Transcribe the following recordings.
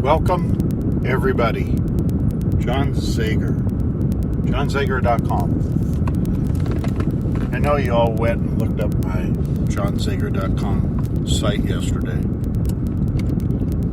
Welcome, everybody. John Zager. JohnZager.com. I know you all went and looked up my JohnZager.com site yesterday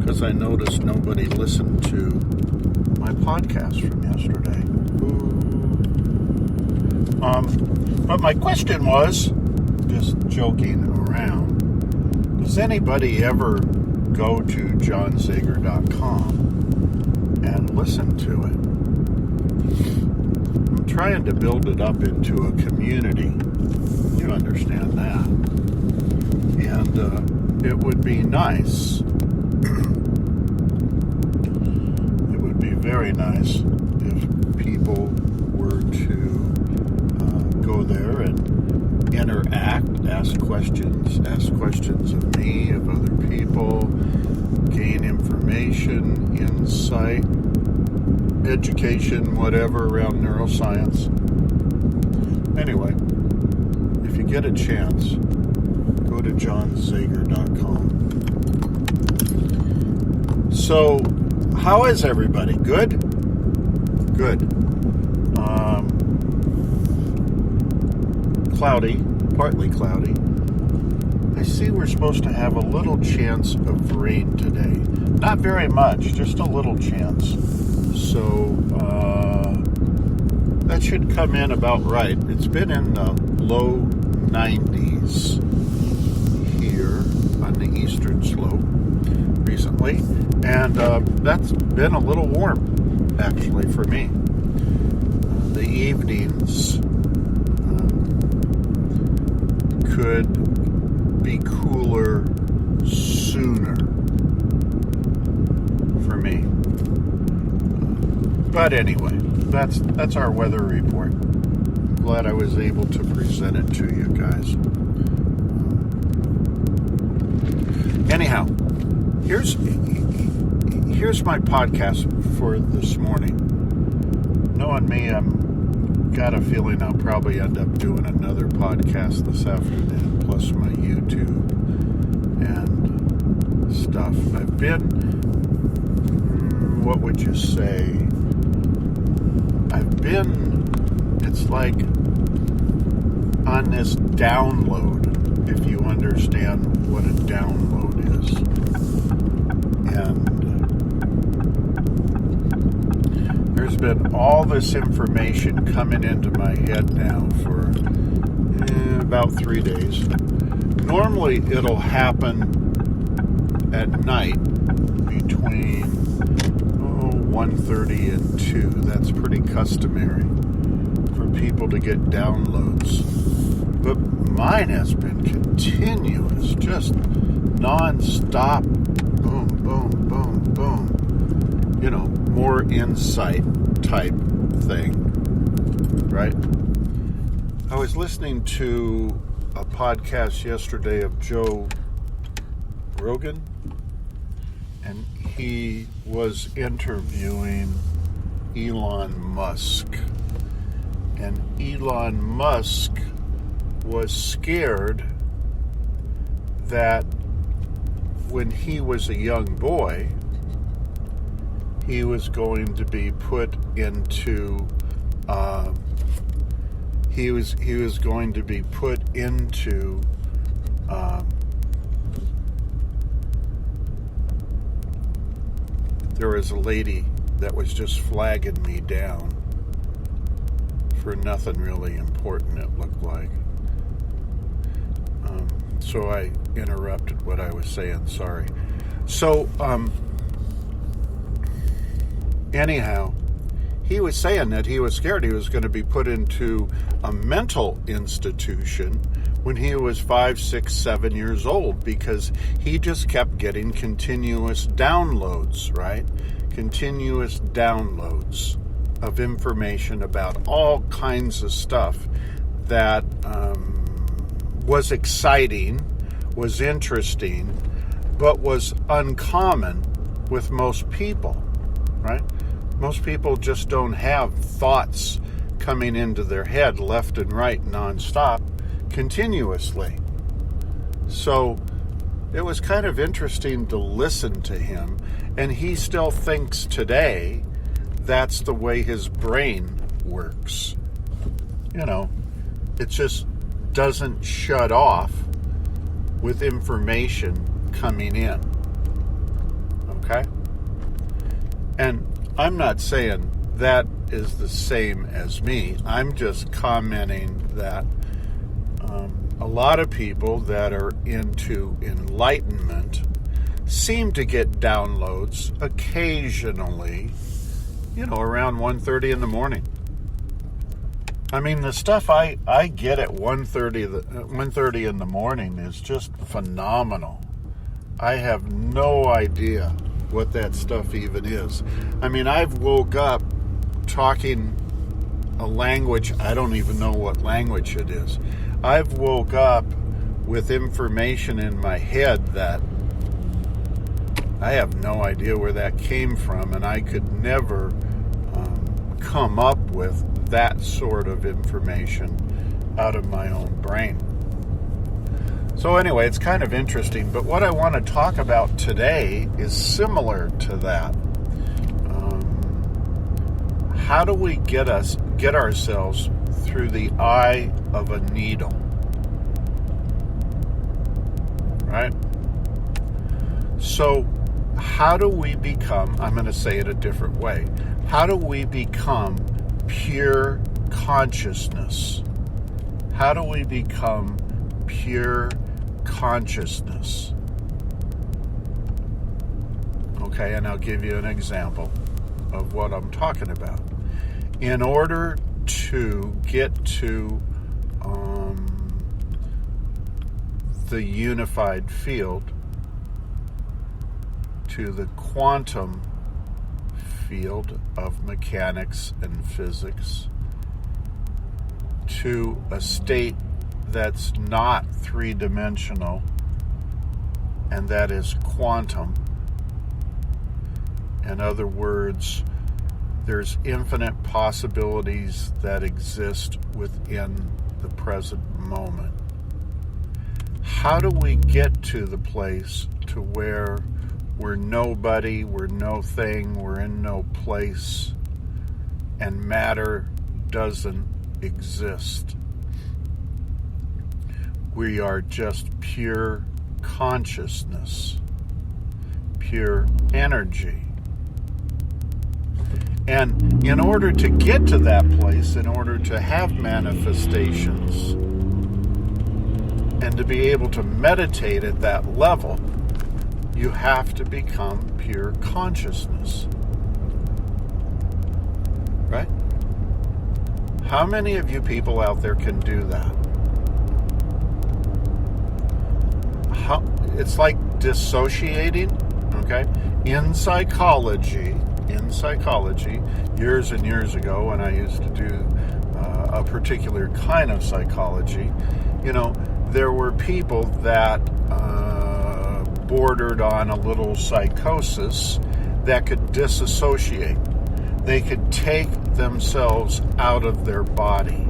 because I noticed nobody listened to my podcast from yesterday. But my question was, just joking around, does anybody ever go to JohnZager.com and listen to it? I'm trying to build it up into a community. You understand that. And it would be nice. It would be very nice if people were to go there and interact, ask questions of me, of other people, gain information, insight, education, whatever around neuroscience. Anyway, if you get a chance, go to JohnZager.com. So, how is everybody? Good? Good. Cloudy, partly cloudy. I see we're supposed to have a little chance of rain today. Not very much, just a little chance. So, that should come in about right. It's been in the low 90s here on the eastern slope recently. And that's been a little warm, actually, for me. The evenings could be cooler sooner for me. But anyway, that's our weather report. Glad I was able to present it to you guys. Anyhow, here's my podcast for this morning. Knowing me, got a feeling I'll probably end up doing another podcast this afternoon, plus my YouTube and stuff. I've been, what would you say? It's like on this download, if you understand what a download is. And there's been all this information coming into my head now for about 3 days. Normally it'll happen at night between 1:30 and 2. That's pretty customary for people to get downloads. But mine has been continuous, just non-stop, boom, boom, boom, boom. You know, more insight type thing, right? I was listening to a podcast yesterday of Joe Rogan, and he was interviewing Elon Musk. And Elon Musk was scared that when he was a young boy, he was going to be put into he was going to be put into there was a lady that was just flagging me down for nothing really important, it looked like. So I interrupted what I was saying, sorry. So, anyhow, he was saying that he was scared he was going to be put into a mental institution when he was 5, 6, 7 years old because he just kept getting continuous downloads, right? Continuous downloads of information about all kinds of stuff that was exciting, was interesting, but was uncommon with most people, right? Most people just don't have thoughts coming into their head left and right nonstop continuously. So it was kind of interesting to listen to him, and he still thinks today that's the way his brain works. It just doesn't shut off with information coming in. Okay? And I'm not saying that is the same as me. I'm just commenting that a lot of people that are into enlightenment seem to get downloads occasionally, around 1:30 in the morning. I mean, the stuff I get at 1:30 in the morning is just phenomenal. I have no idea what that stuff even is. I mean, I've woke up talking a language, I don't even know what language it is. I've woke up with information in my head that I have no idea where that came from, and I could never come up with that sort of information out of my own brain. So anyway, it's kind of interesting, but what I want to talk about today is similar to that. How do we get ourselves through the eye of a needle? Right? So how do we become, I'm going to say it a different way, how do we become pure consciousness? How do we become pure consciousness? Okay, and I'll give you an example of what I'm talking about. In order to get to the unified field, to the quantum field of mechanics and physics, to a state that's not three-dimensional, and that is quantum. In other words, there's infinite possibilities that exist within the present moment. How do we get to the place to where we're nobody, we're no thing, we're in no place, and matter doesn't exist? We are just pure consciousness, pure energy. And in order to get to that place, in order to have manifestations, and to be able to meditate at that level, you have to become pure consciousness. Right? How many of you people out there can do that? It's like dissociating, okay? In psychology, years and years ago, when I used to do a particular kind of psychology, there were people that bordered on a little psychosis that could disassociate. They could take themselves out of their body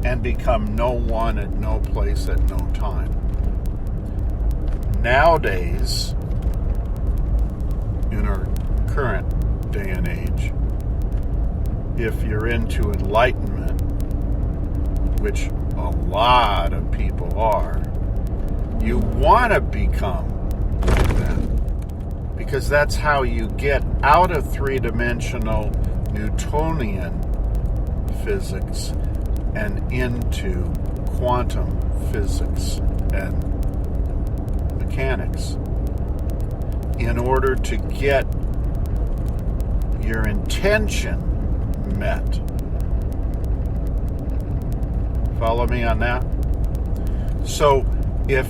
and become no one at no place at no time. Nowadays, in our current day and age, if you're into enlightenment, which a lot of people are, you want to become that, because that's how you get out of three-dimensional Newtonian physics and into quantum physics and mechanics. In order to get your intention met. Follow me on that? So if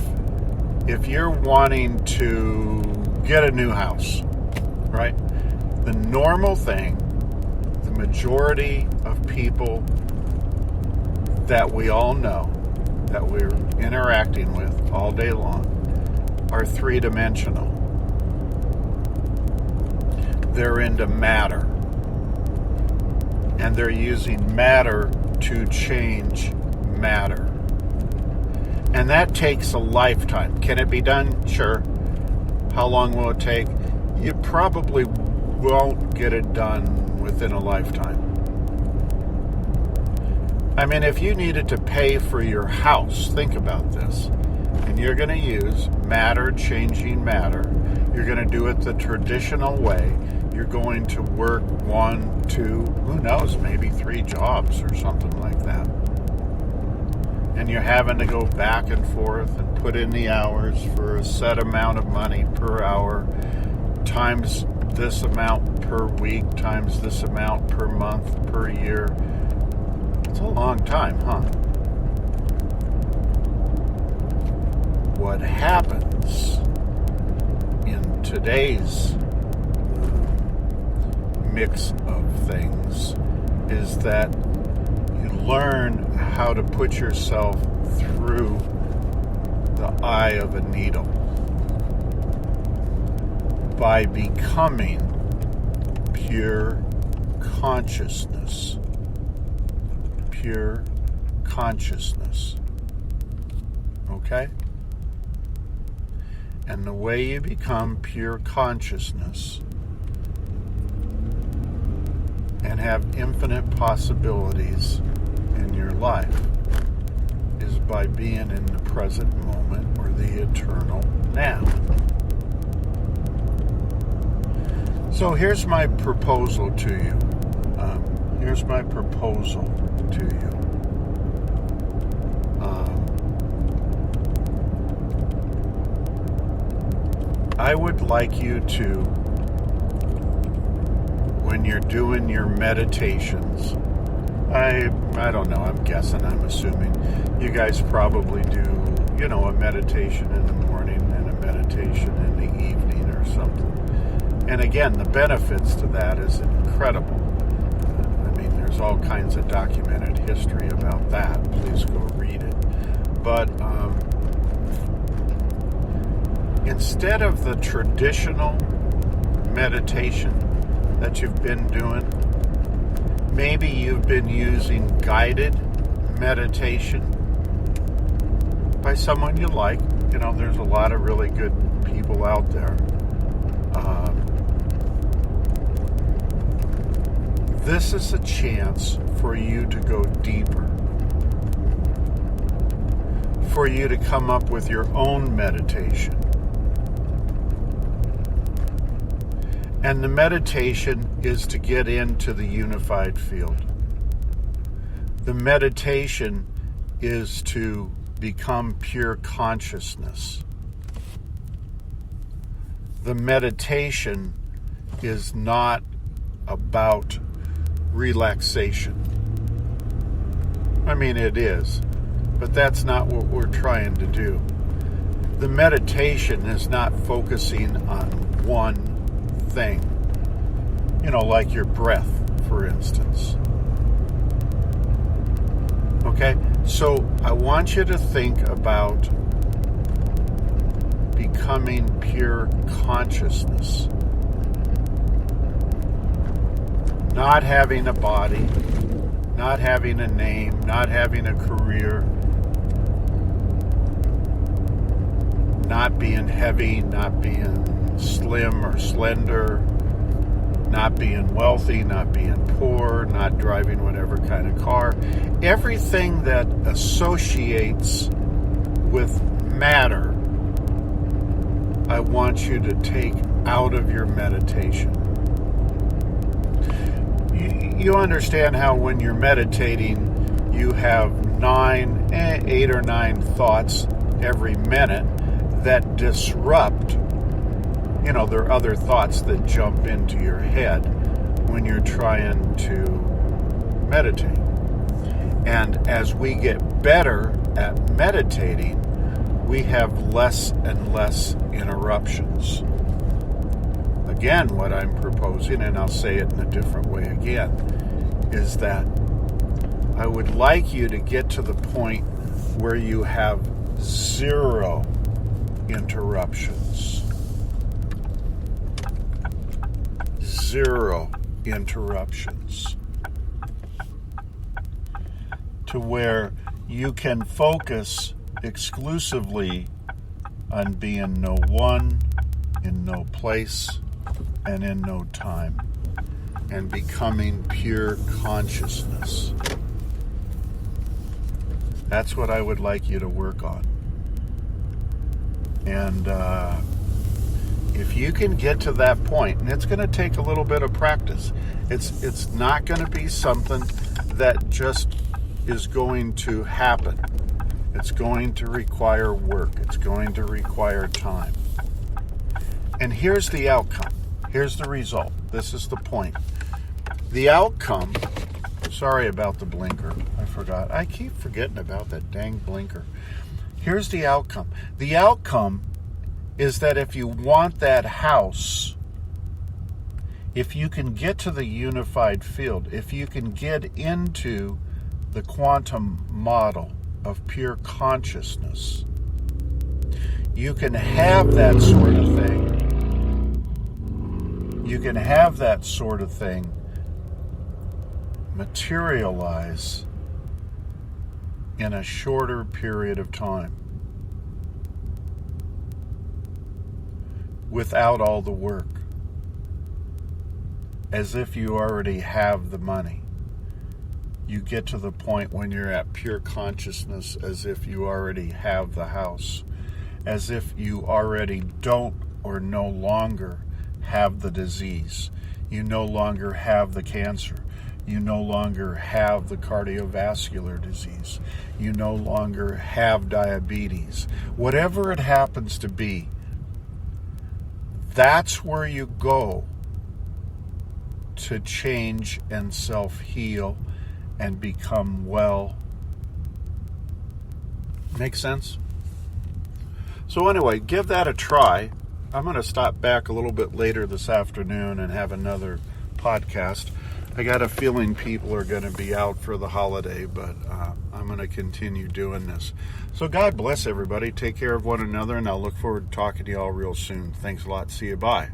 you're wanting to get a new house, right? The normal thing, the majority of people that we all know, that we're interacting with all day long, are three-dimensional. They're into matter. And they're using matter to change matter. And that takes a lifetime. Can it be done? Sure. How long will it take? You probably won't get it done within a lifetime. I mean, if you needed to pay for your house, think about this, and you're going to use matter changing matter. You're going to do it the traditional way. You're going to work 1, 2, who knows, maybe 3 jobs or something like that. And you're having to go back and forth and put in the hours for a set amount of money per hour, times this amount per week, times this amount per month, per year. It's a long time, huh? What happens in today's mix of things is that you learn how to put yourself through the eye of a needle by becoming pure consciousness. Pure consciousness. Okay? And the way you become pure consciousness and have infinite possibilities in your life is by being in the present moment or the eternal now. So here's my proposal to you. I would like you to, when you're doing your meditations, I don't know, I'm guessing, I'm assuming, you guys probably do, a meditation in the morning and a meditation in the evening or something. And again, the benefits to that is incredible. I mean, there's all kinds of documented history about that. Please go read it. But instead of the traditional meditation that you've been doing, maybe you've been using guided meditation by someone you like. There's a lot of really good people out there. This is a chance for you to go deeper, for you to come up with your own meditation. And the meditation is to get into the unified field. The meditation is to become pure consciousness. The meditation is not about relaxation. I mean, it is, but that's not what we're trying to do. The meditation is not focusing on one thing, like your breath, for instance. Okay, so I want you to think about becoming pure consciousness. Not having a body, not having a name, not having a career, not being heavy, not being slim or slender, not being wealthy, not being poor, not driving whatever kind of car. Everything that associates with matter, I want you to take out of your meditation. You understand how when you're meditating, you have 8 or 9 thoughts every minute that disrupt. There are other thoughts that jump into your head when you're trying to meditate. And as we get better at meditating, we have less and less interruptions. Again, what I'm proposing, and I'll say it in a different way again, is that I would like you to get to the point where you have 0 interruptions. 0 interruptions. To where you can focus exclusively on being no one, in no place, and in no time, and becoming pure consciousness. That's what I would like you to work on. And if you can get to that point, and it's going to take a little bit of practice, it's not going to be something that just is going to happen. It's going to require work. It's going to require time. And here's the outcome. Here's the result. This is the point. The outcome, sorry about the blinker. I forgot. I keep forgetting about that dang blinker. Here's the outcome. The outcome is that if you want that house, if you can get to the unified field, if you can get into the quantum model of pure consciousness, you can have that sort of thing. You can have that sort of thing materialize in a shorter period of time without all the work, as if you already have the money. You get to the point when you're at pure consciousness as if you already have the house, as if you already don't or no longer have the disease. You no longer have the cancer. You no longer have the cardiovascular disease. You no longer have diabetes. Whatever it happens to be, that's where you go to change and self-heal and become well. Make sense? So anyway, give that a try. I'm going to stop back a little bit later this afternoon and have another podcast. I got a feeling people are going to be out for the holiday, but I'm going to continue doing this. So God bless everybody. Take care of one another, and I'll look forward to talking to you all real soon. Thanks a lot. See you. Bye.